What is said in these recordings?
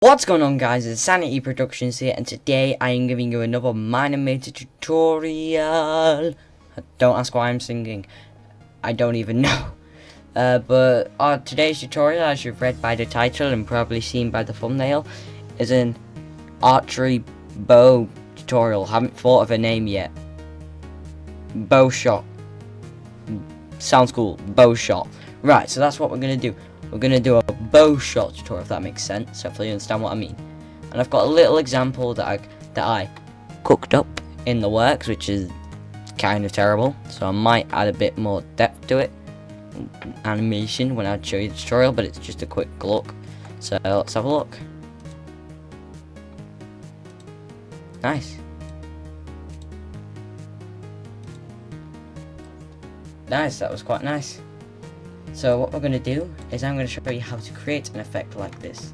What's going on, guys? It's Sanity Productions here, and today I am giving you another minimator tutorial. Don't ask why I'm singing. I don't even know. But today's tutorial, as you've read by the title and probably seen by the thumbnail, is an archery bow tutorial. Haven't thought of a name yet. Bow shot. Sounds cool. Bow shot. Right, so that's what we're going to do. We're going to do a bow shot tutorial, if that makes sense. Hopefully you understand what I mean. And I've got a little example that I cooked up in the works, which is kind of terrible. So I might add a bit more depth to it, animation, when I show you the tutorial, but it's just a quick look. So let's have a look. Nice. Nice, that was quite nice. So what we're going to do is I'm going to show you how to create an effect like this.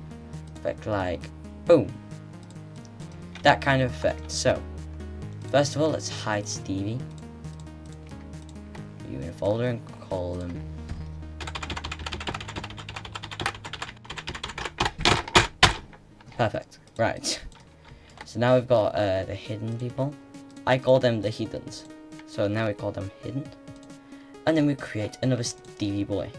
Effect like boom. That kind of effect. So first of all, let's hide Stevie. You in a folder and call them perfect. Right. So now we've got the hidden people. I call them the heathens. So now we call them hidden. And then we create another Stevie boy.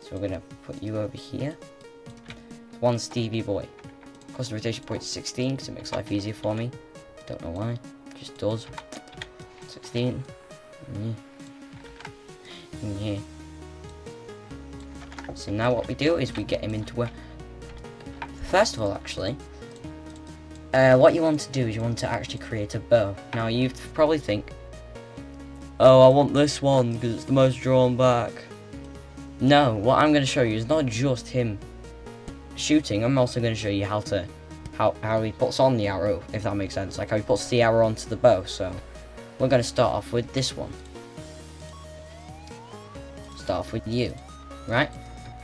So we're gonna put you over here. It's one Stevie boy. Custom rotation point is 16 because it makes life easier for me. Don't know why. Just does. 16. Yeah. So now what we do is we get him into a. First of all, actually. What you want to do is you want to actually create a bow. Now you probably think, oh, I want this one because it's the most drawn back. No, what I'm going to show you is not just him shooting. I'm also going to show you how he puts on the arrow, if that makes sense. Like how he puts the arrow onto the bow. So we're going to start off with this one. Start off with you, right?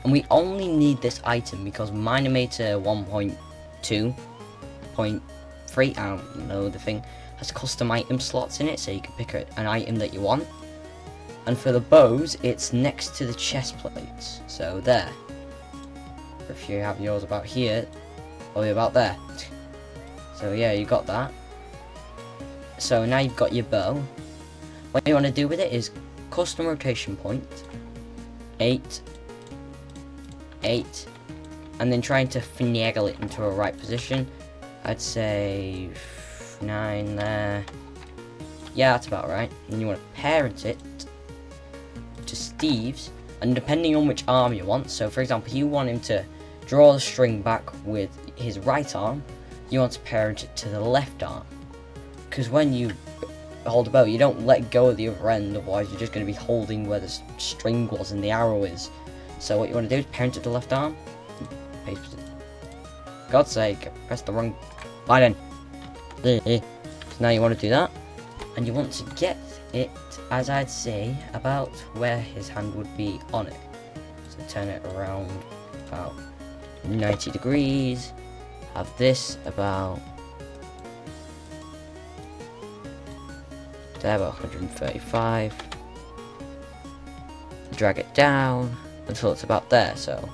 And we only need this item because Minimator 1.2. 0.3, I don't know, the thing has custom item slots in it, so you can pick an item that you want. And for the bows, it's next to the chest plates, so there. If you have yours about here, or about there. So yeah, you got that. So now you've got your bow. What you want to do with it is custom rotation point 8, 8, and then trying to finagle it into a right position. I'd say 9 there. Yeah, that's about right. And you want to parent it to Steve's, and depending on which arm you want. So for example, you want him to draw the string back with his right arm, you want to parent it to the left arm. Because when you hold a bow, you don't let go of the other end, otherwise you're just going to be holding where the string was and the arrow is. So what you want to do is parent it to the left arm. Paste it. God's sake, I pressed the wrong button. So now you want to do that, and you want to get it, as I'd say, about where his hand would be on it. So turn it around about 90 degrees. Have this about there, about 135. Drag it down until it's about there. So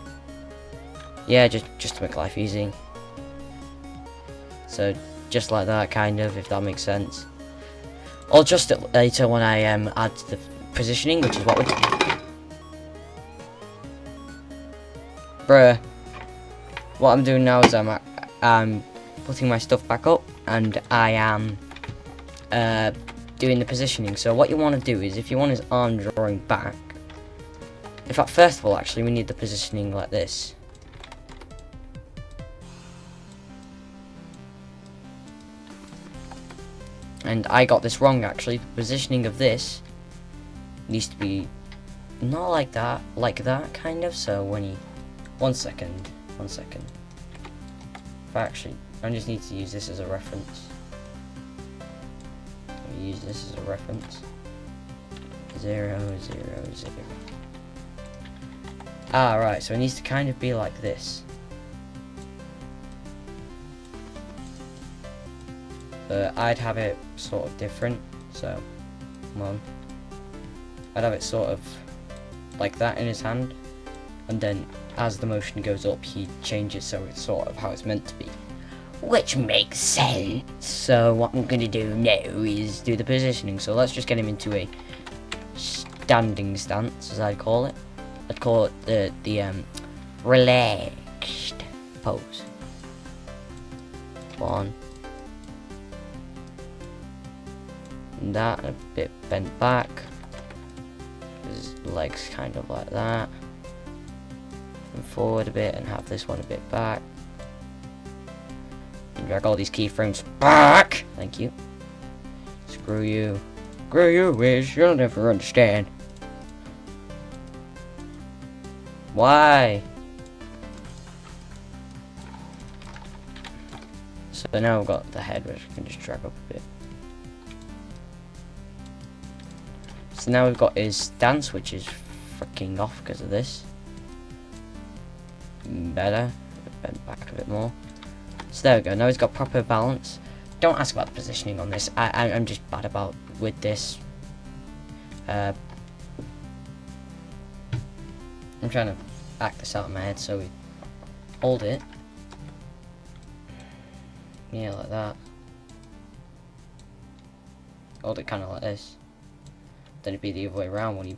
yeah, just to make life easy. So just like that, kind of, if that makes sense. I'll adjust it later when I add the positioning, which is what we're bruh. What I'm doing now is I'm putting my stuff back up, and I am doing the positioning. So what you want to do is, if you want his arm drawing back, in fact, first of all, actually, we need the positioning like this. And I got this wrong, actually. The positioning of this needs to be not like that, kind of. So when he, one second. Actually, I just need to use this as a reference. Use this as a reference. 0, 0, 0. Ah, right. So it needs to kind of be like this. But I'd have it sort of different, so come on. I'd have it sort of like that in his hand, and then as the motion goes up, he changes so it's sort of how it's meant to be. Which makes sense. So what I'm going to do now is do the positioning. So let's just get him into a standing stance, as I'd call it. I'd call it the relaxed pose. 1. And that, a bit bent back. His legs kind of like that. And forward a bit and have this one a bit back. And drag all these keyframes back. Thank you. Screw you. Screw you, Wiz. You'll never understand. Why? So now we've got the head, which we can just drag up a bit. So now we've got his stance, which is freaking off because of this. Better. Bend back a bit more. So there we go. Now he's got proper balance. Don't ask about the positioning on this. I'm just bad about with this. I'm trying to act this out in my head. So we hold it. Yeah, like that. Hold it kind of like this. Then it'd be the other way around when he.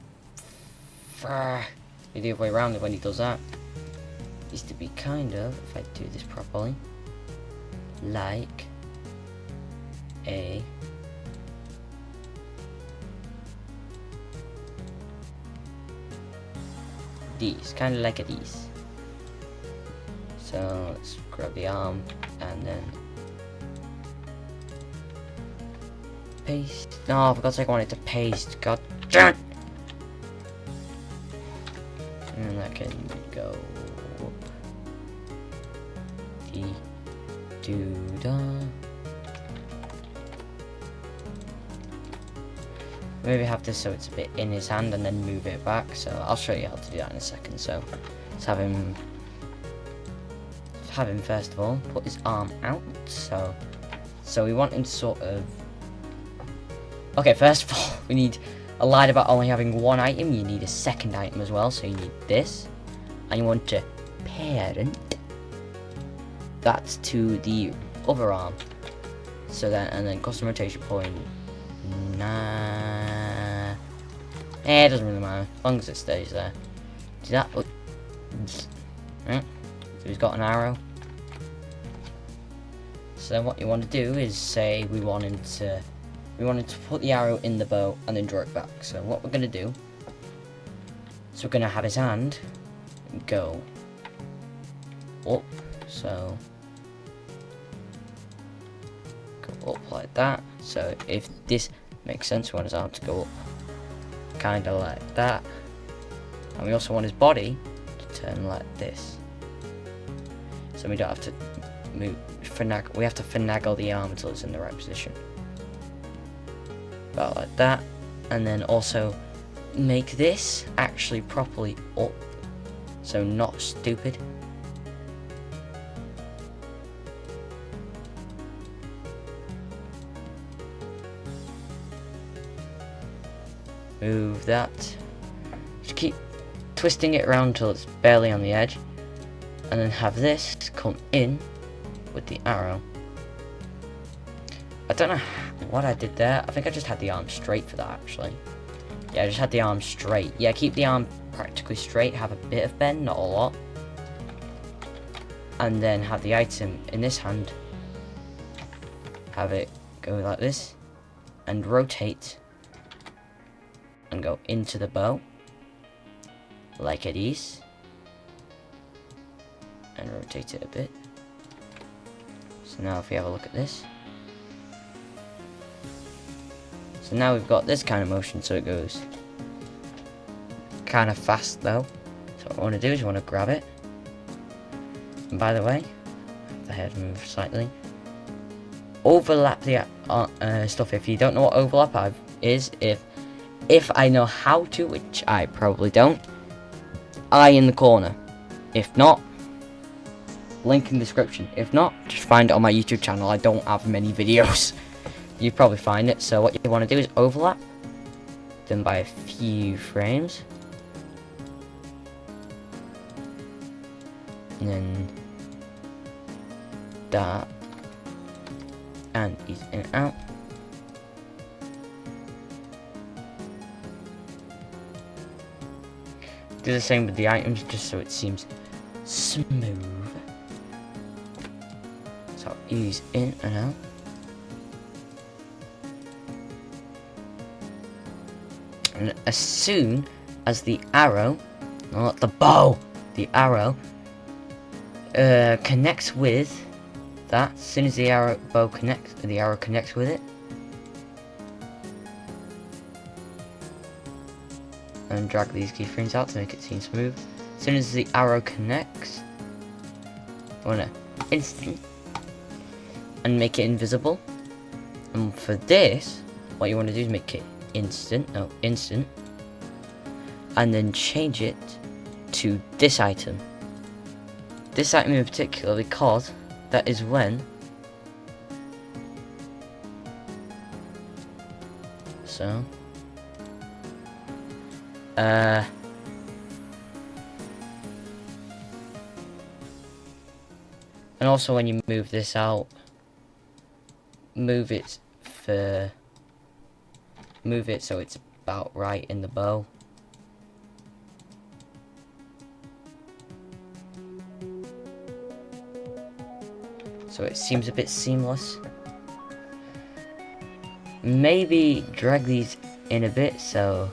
Be the other way around when he does that. Needs to be kind of, if I do this properly, like a these, kind of like a these. So let's grab the arm and then paste. No, for God's sake, I wanted to paste. God damn it! And that can go. Do-da. Maybe have this so it's a bit in his hand and then move it back. So I'll show you how to do that in a second. So let's have him first of all put his arm out. So we want him to sort of. Okay, first of all, I lied about only having one item. You need a second item as well. So you need this, and you want to parent that to the other arm. So that, and then custom rotation point. Nah. It doesn't really matter as long as it stays there. Do that. So he's got an arrow. So then what you want to do is say we wanted to put the arrow in the bow and then draw it back. So what we're gonna do is we're gonna have his hand go up. So go up like that. So if this makes sense, we want his arm to go up kind of like that. And we also want his body to turn like this. So we don't have to move, we have to finagle the arm until it's in the right position. About like that. And then also make this actually properly up. So not stupid. Move that. Just keep twisting it around until it's barely on the edge. And then have this come in with the arrow. I don't know what I did there. I think I just had the arm straight for that actually. Yeah, I just had the arm straight. Yeah, keep the arm practically straight. Have a bit of bend, not a lot. And then have the item in this hand. Have it go like this. And rotate. And go into the bow. Like it is. And rotate it a bit. So now if we have a look at this. So now we've got this kind of motion, so it goes kind of fast though. So what I want to do is I want to grab it. And by the way, the head moves slightly. Overlap the stuff. If you don't know what overlap is, if I know how to, which I probably don't, eye in the corner. If not, link in description. If not, just find it on my YouTube channel. I don't have many videos. You'd probably find it. So what you want to do is overlap them by a few frames. and then that, and ease in and out. Do the same with the items, just so it seems smooth. So ease in and out. And as soon as the arrow, not the bow, the arrow connects with that, as soon as the arrow connects with it, and drag these keyframes out to make it seem smooth. As soon as the arrow connects, I want to instant and make it invisible. And for this, what you want to do is make it instant, and then change it to this item. This item in particular, because that is when and also when you move this out, move it so it's about right in the bow. So it seems a bit seamless. Maybe drag these in a bit so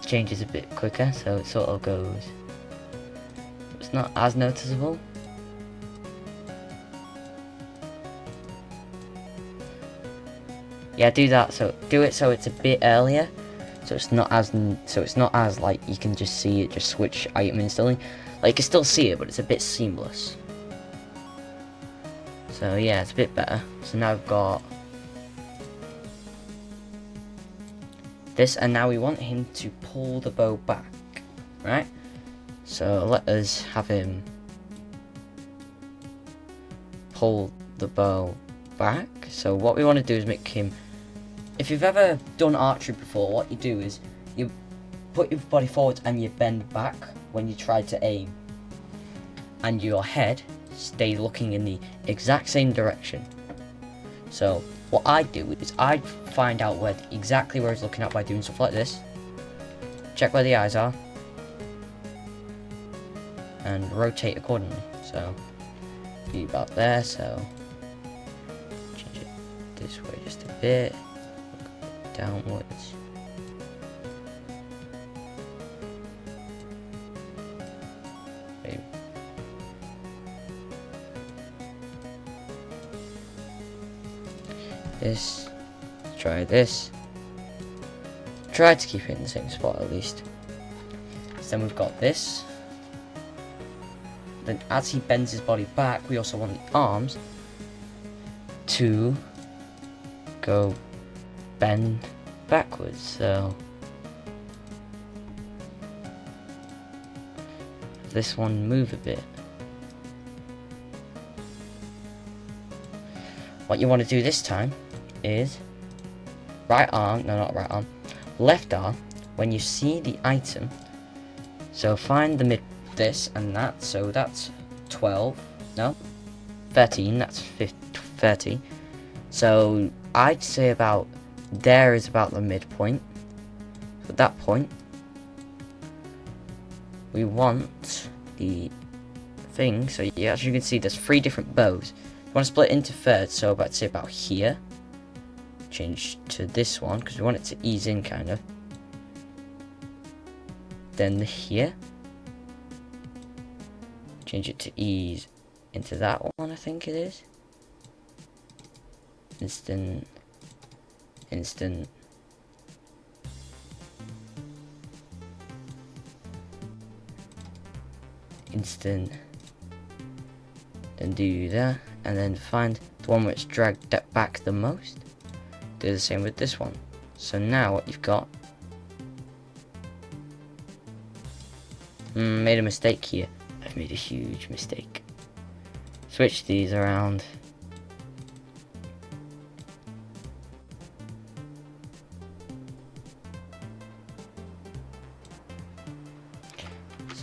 it changes a bit quicker, so it sort of goes. It's not as noticeable. Yeah, do that. So do it so it's a bit earlier, so it's not as like you can just see it just switch item instantly. Like you can still see it, but it's a bit seamless. So yeah, it's a bit better. So now I've got this, and now we want him to pull the bow back, right? So let us have him pull the bow back. So what we want to do is make him, if you've ever done archery before, what you do is you put your body forward and you bend back when you try to aim, and your head stays looking in the exact same direction. So what I do is I find out exactly where he's looking at by doing stuff like this. Check where the eyes are and rotate accordingly. So be about there, so change it this way just a bit, downwards. Maybe. This, try this. Try to keep it in the same spot at least. So then we've got this. Then as he bends his body back, we also want the arms to go bend backwards. So this one move a bit. What you want to do this time is left arm, when you see the item, so find the mid, this and that, so that's 12, no, 13, that's 30, so I'd say about there is about the midpoint. So at that point, we want the thing, so yeah, as you can see there's 3 different bows. You want to split it into thirds, so about say about here. Change to this one because we want it to ease in kind of. Then here. Change it to ease into that one, I think it is. Instant. Instant. Instant. Then do that, and then find the one which dragged that back the most. Do the same with this one. So now what you've got, made a mistake here. I've made a huge mistake. Switch these around.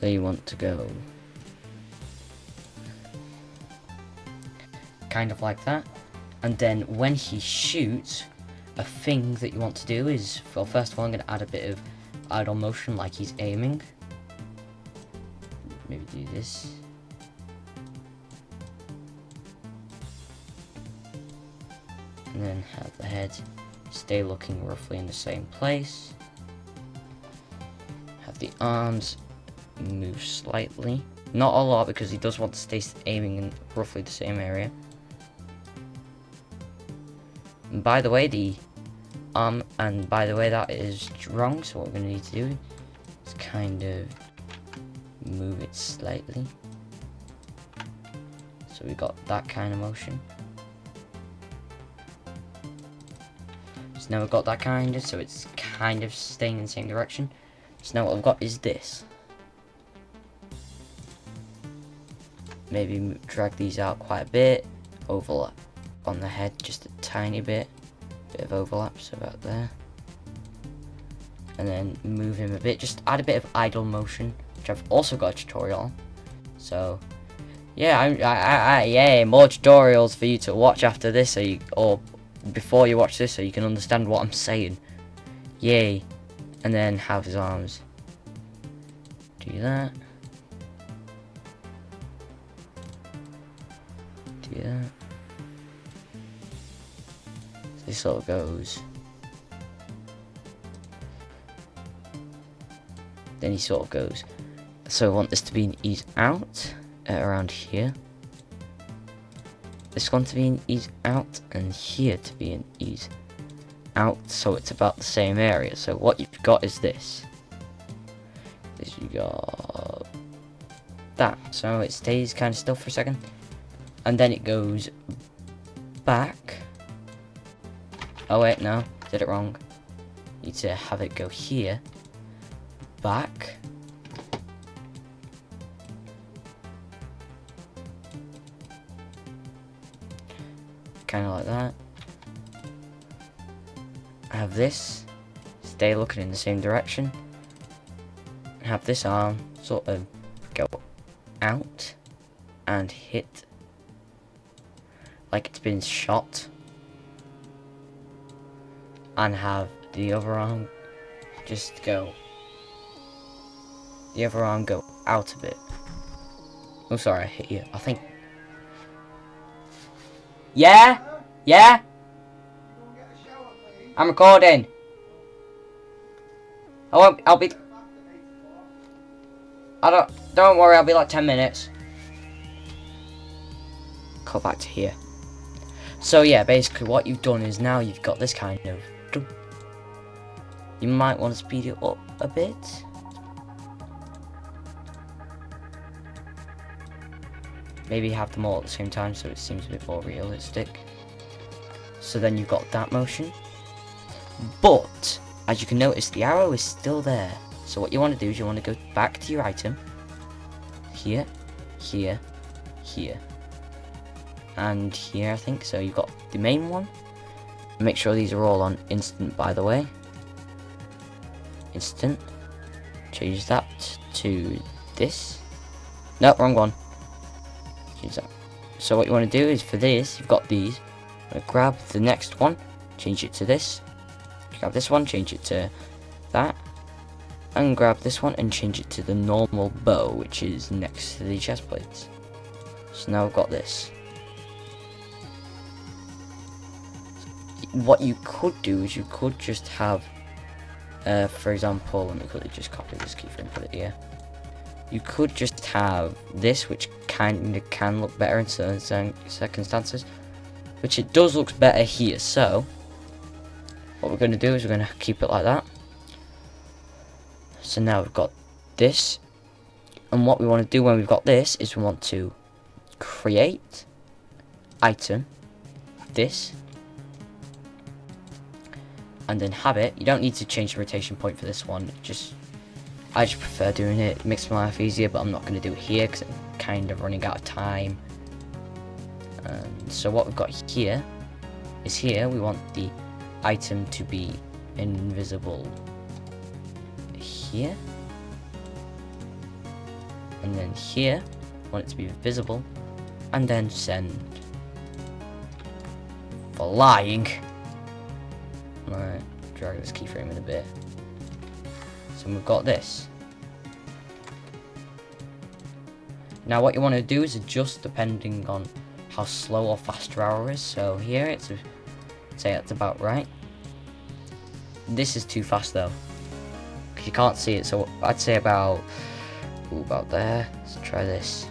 So you want to go kind of like that. And then when he shoots, a thing that you want to do is, well, first of all, I'm going to add a bit of idle motion like he's aiming. Maybe do this. And then have the head stay looking roughly in the same place. Have the arms move slightly. Not a lot, because he does want to stay aiming in roughly the same area. And by the way, that is wrong, so what we're going to need to do is kind of move it slightly. So we got that kind of motion. So now we've got that kind of, so it's kind of staying in the same direction. So now what I've got is this. Maybe drag these out quite a bit, overlap on the head just a tiny bit of overlap, so about there. And then move him a bit, just add a bit of idle motion, which I've also got a tutorial on. So yeah, yeah, more tutorials for you to watch after this, or before you watch this, so you can understand what I'm saying. Yay. And then have his arms. Do that. Do that. So this sort of goes. Then he sort of goes. So I want this to be an ease out around here. This one to be an ease out, and here to be an ease out, so it's about the same area. So what you've got is this. You got that. So it stays kind of still for a second, and then it goes back. Oh wait, no, did it wrong. Need to have it go here, back, kind of like that. Have this stay looking in the same direction. Have this arm sort of go out and hit like it's been shot, and have the other arm just go. The other arm go out a bit. Oh, sorry, I hit you. I think. Yeah? Yeah? I'm recording. I'll be. Don't worry, I'll be like 10 minutes. Go back to here. So yeah, basically what you've done is now you've got this kind of. You might want to speed it up a bit. Maybe have them all at the same time so it seems a bit more realistic. So then you've got that motion. But, as you can notice, the arrow is still there. So what you want to do is you want to go back to your item. Here, here, here. And here, I think. So you've got the main one. Make sure these are all on instant, by the way. Instant. Change that to this. No, wrong one. Change that. So what you want to do is for this, you've got these. Grab the next one, change it to this. Grab this one, change it to that. And grab this one and change it to the normal bow, which is next to the chest plates. So now I've got this. What you could do is you could just have, for example, let me quickly just copy this keyframe and put it here. You could just have this, which kind of can look better in certain circumstances, which it does look better here. So what we're going to do is we're going to keep it like that. So now we've got this, and what we want to do when we've got this is we want to create item this, and then have it. You don't need to change the rotation point for this one. I just prefer doing it. It makes my life easier, but I'm not going to do it here because I'm kind of running out of time. So what we've got here is here we want the item to be invisible here. and then here, want it to be visible, and then send. Flying. Right, drag this keyframe in a bit. So we've got this. Now what you want to do is adjust depending on how slow or fast your arrow is. So here it's say it's about right. This is too fast though, because you can't see it. So I'd say about there. Let's try this.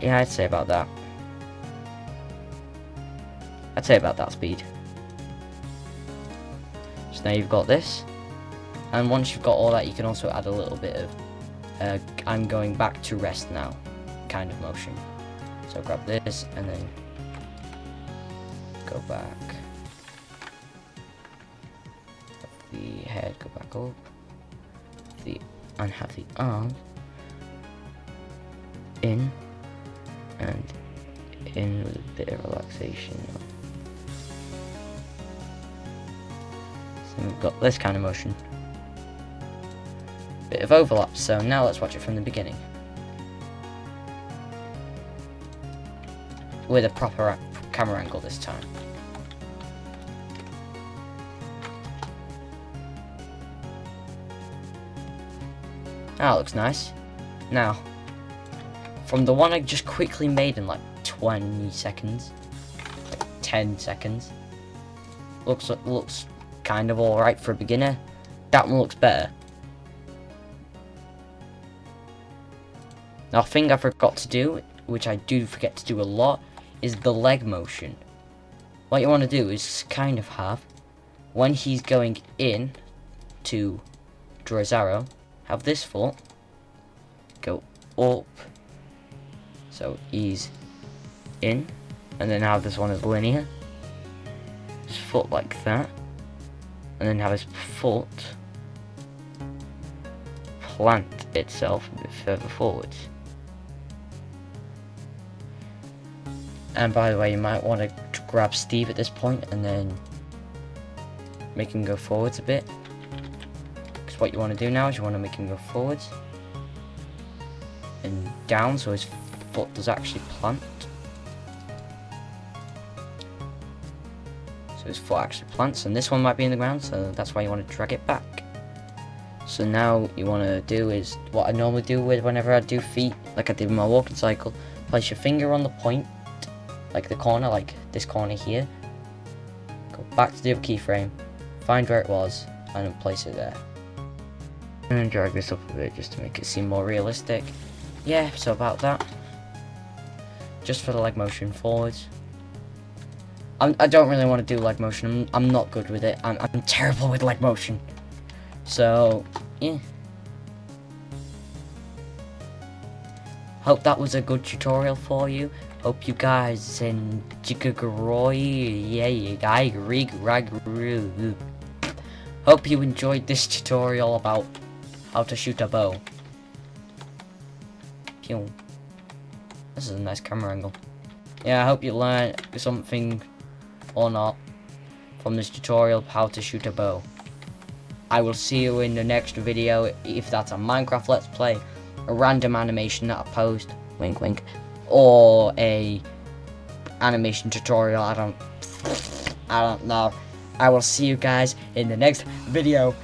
Yeah, I'd say about that. I'd say about that speed. So now you've got this, and once you've got all that, you can also add a little bit of I'm going back to rest now kind of motion. So grab this and then go back. Have the head go back up. And have the arm in and in with a bit of relaxation. So we've got this kind of motion. Bit of overlap, so now let's watch it from the beginning. With a proper camera angle this time. That looks nice. Now, from the one I just quickly made in like 20 seconds, like 10 seconds, looks kind of alright for a beginner. That one looks better. Now, a thing I forgot to do, which I do forget to do a lot, is the leg motion. What you want to do is kind of have, when he's going in to draw his arrow, have this foot go up, so he's in, and then have this one as linear, his foot like that, and then have his foot plant itself a bit further forwards. And by the way, you might want to grab Steve at this point and then make him go forwards a bit. Because what you want to do now is you want to make him go forwards and down so his foot does actually plant. So his foot actually plants, and this one might be in the ground, so that's why you want to drag it back. So now you want to do is what I normally do with whenever I do feet, like I did with my walking cycle. Place your finger on the point, like the corner, like this corner here. Go back to the other keyframe, find where it was, and then place it there. And then drag this up a bit just to make it seem more realistic. Yeah, so about that. Just for the leg motion forwards. I don't really want to do leg motion. I'm not good with it. I'm terrible with leg motion. So, yeah. Hope that was a good tutorial for you. Hope you guys hope you enjoyed this tutorial about how to shoot a bow. Pew. This is a nice camera angle. Yeah, I hope you learned something or not from this tutorial how to shoot a bow. I will see you in the next video, if that's a Minecraft Let's Play, a random animation that I post, wink wink, or a animation tutorial, I don't know. I will see you guys in the next video.